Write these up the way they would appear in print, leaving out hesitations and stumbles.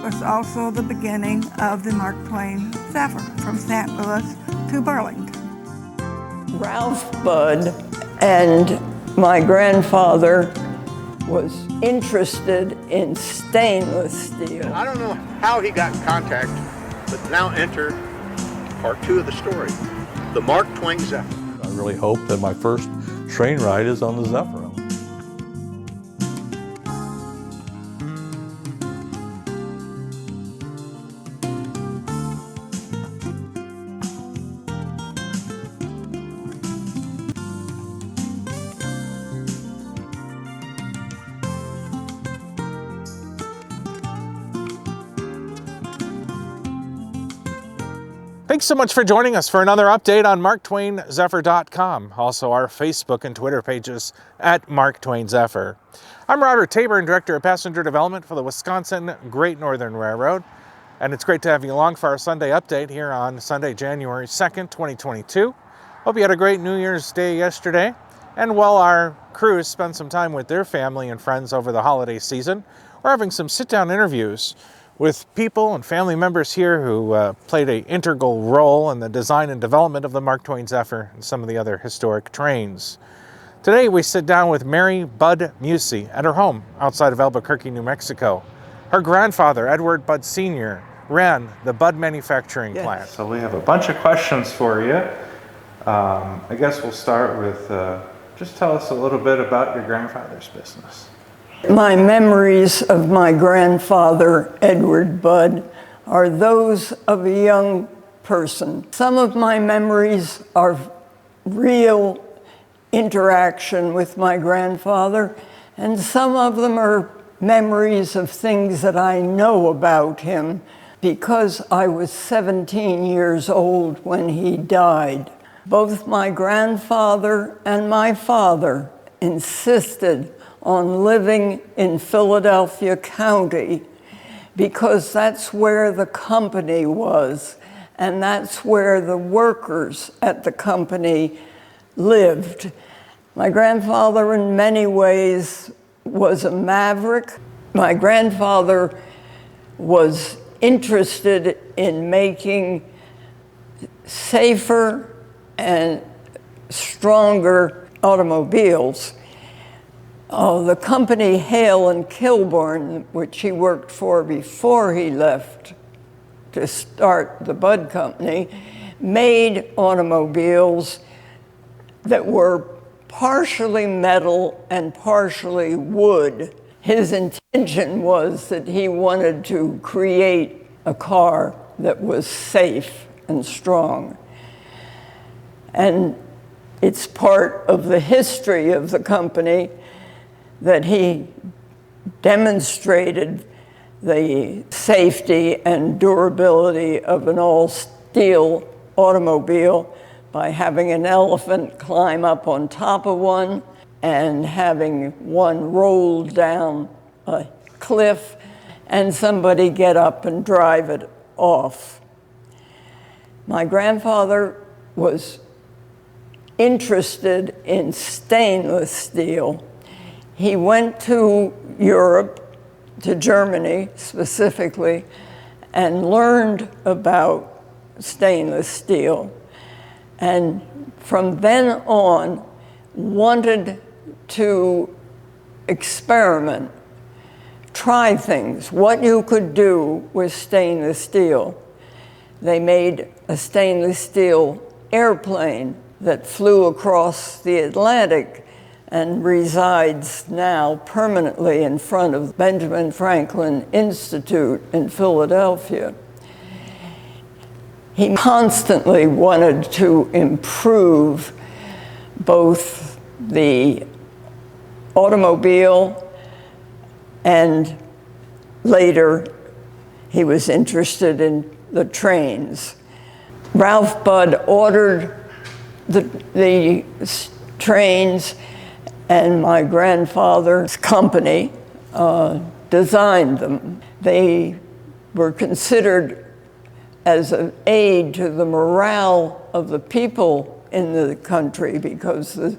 was also the beginning of the Mark Twain Zephyr from St. Louis to Burlington. Ralph Budd and my grandfather was interested in stainless steel. I don't know how he got in contact, but now enter part 2 of the story, the Mark Twain Zephyr. I really hope that my first train ride is on the Zephyr. Thanks so much for joining us for another update on MarkTwainZephyr.com. Also our Facebook and Twitter pages at Mark Twain Zephyr. I'm Robert Tabor, Director of Passenger Development for the Wisconsin Great Northern Railroad. And it's great to have you along for our Sunday update here on Sunday, January 2nd, 2022. Hope you had a great New Year's Day yesterday. And while our crews spend some time with their family and friends over the holiday season, we're having some sit-down interviews with people and family members here who played an integral role in the design and development of the Mark Twain Zephyr and some of the other historic trains. Today we sit down with Mary Budd Mucci at her home outside of Albuquerque, New Mexico. Her grandfather, Edward Budd Sr., ran the Budd manufacturing plant. So we have a bunch of questions for you. I guess we'll start with, just tell us a little bit about your grandfather's business. My memories of my grandfather, Edward Budd, are those of a young person. Some of my memories are real interaction with my grandfather, and some of them are memories of things that I know about him because I was 17 years old when he died. Both my grandfather and my father insisted on living in Philadelphia County because that's where the company was, and that's where the workers at the company lived. My grandfather, in many ways, was a maverick. My grandfather was interested in making safer and stronger automobiles. The company Hale and Kilburn, which he worked for before he left to start the Budd Company, made automobiles that were partially metal and partially wood. His intention was that he wanted to create a car that was safe and strong. And it's part of the history of the company that he demonstrated the safety and durability of an all-steel automobile by having an elephant climb up on top of one and having one roll down a cliff and somebody get up and drive it off. My grandfather was interested in stainless steel. He went to Europe, to Germany specifically, and learned about stainless steel. And from then on, wanted to experiment, try things, what you could do with stainless steel. They made a stainless steel airplane that flew across the Atlantic and resides now permanently in front of Benjamin Franklin Institute in Philadelphia. He constantly wanted to improve both the automobile and later he was interested in the trains. Ralph Budd ordered the trains, and my grandfather's company designed them. They were considered as an aid to the morale of the people in the country because the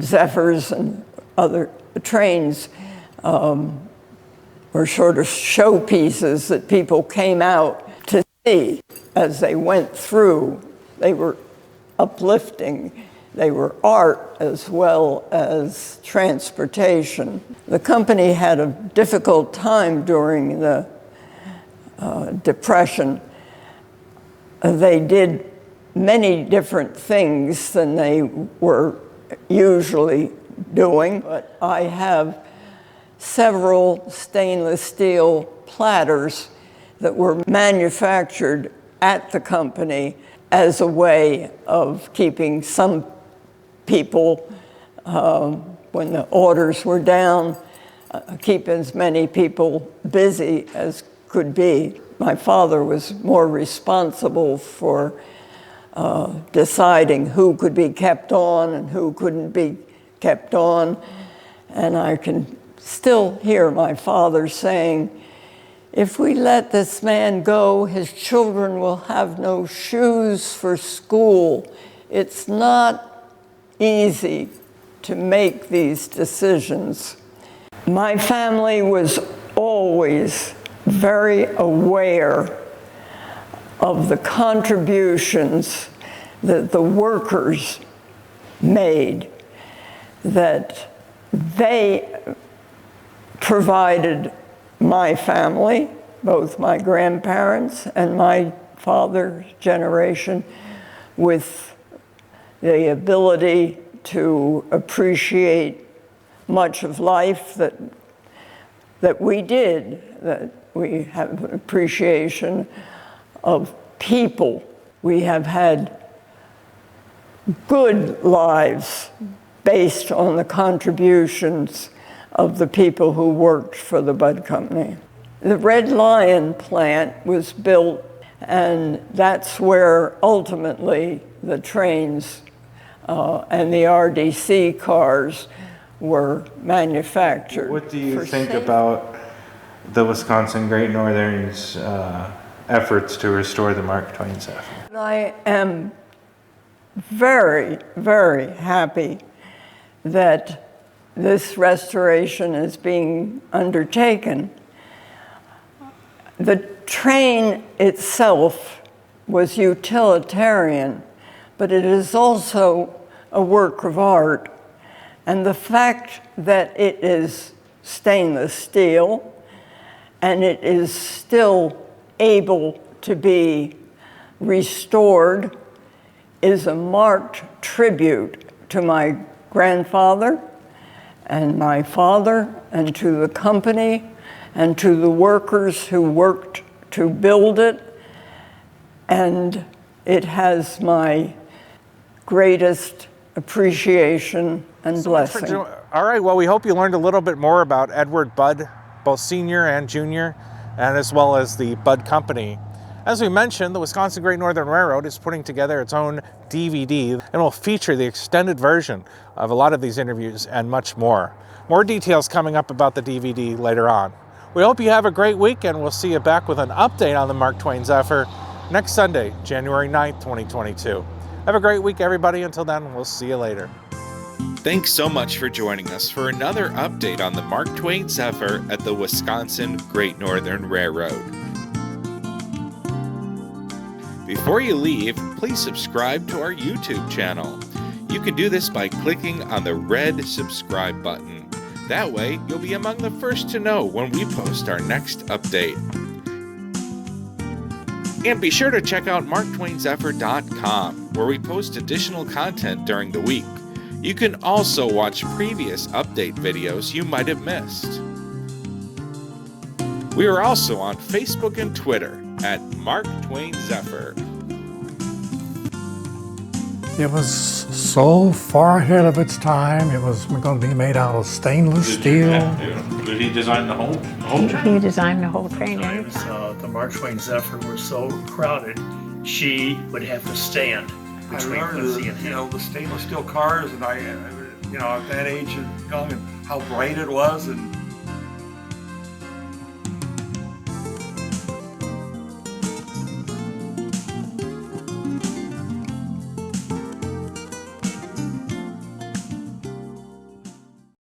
Zephyrs and other trains were sort of showpieces that people came out to see as they went through. They were uplifting. They were art as well as transportation. The company had a difficult time during the Depression. They did many different things than they were usually doing, but I have several stainless steel platters that were manufactured at the company as a way of keeping some people, when the orders were down, keep as many people busy as could be. My father was more responsible for deciding who could be kept on and who couldn't be kept on. And I can still hear my father saying, if we let this man go, his children will have no shoes for school. It's not easy to make these decisions. My family was always very aware of the contributions that the workers made, that they provided my family, both my grandparents and my father's generation, with the ability to appreciate much of life that we did, that we have an appreciation of people. We have had good lives based on the contributions of the people who worked for the Budd Company. The Red Lion plant was built, and that's where ultimately the trains and the RDC cars were manufactured. What do you think about the Wisconsin Great Northern's efforts to restore the Mark Twain Zephyr? I am very, very happy that this restoration is being undertaken. The train itself was utilitarian, but it is also a work of art. And the fact that it is stainless steel and it is still able to be restored is a marked tribute to my grandfather and my father and to the company and to the workers who worked to build it. And it has my greatest appreciation and blessing. All right, well, we hope you learned a little bit more about Edward Budd, both senior and junior, and as well as the Budd Company. As we mentioned, the Wisconsin Great Northern Railroad is putting together its own DVD and will feature the extended version of a lot of these interviews and much more. More details coming up about the DVD later on. We hope you have a great week, and we'll see you back with an update on the Mark Twain Zephyr next Sunday, January 9th, 2022. Have a great week, everybody. Until then, we'll see you later. Thanks so much for joining us for another update on the Mark Twain Zephyr at the Wisconsin Great Northern Railroad. Before you leave, please subscribe to our YouTube channel. You can do this by clicking on the red subscribe button. That way, you'll be among the first to know when we post our next update. And be sure to check out marktwainzephyr.com, where we post additional content during the week. You can also watch previous update videos you might have missed. We are also on Facebook and Twitter at Mark Twain Zephyr. It was so far ahead of its time. It was going to be made out of stainless steel. Did he design the whole train? He designed the whole train. Times the Mark Twain Zephyr were so crowded, she would have to stand between Quincy and him. The stainless steel cars, and I at that age and young, and how bright it was, and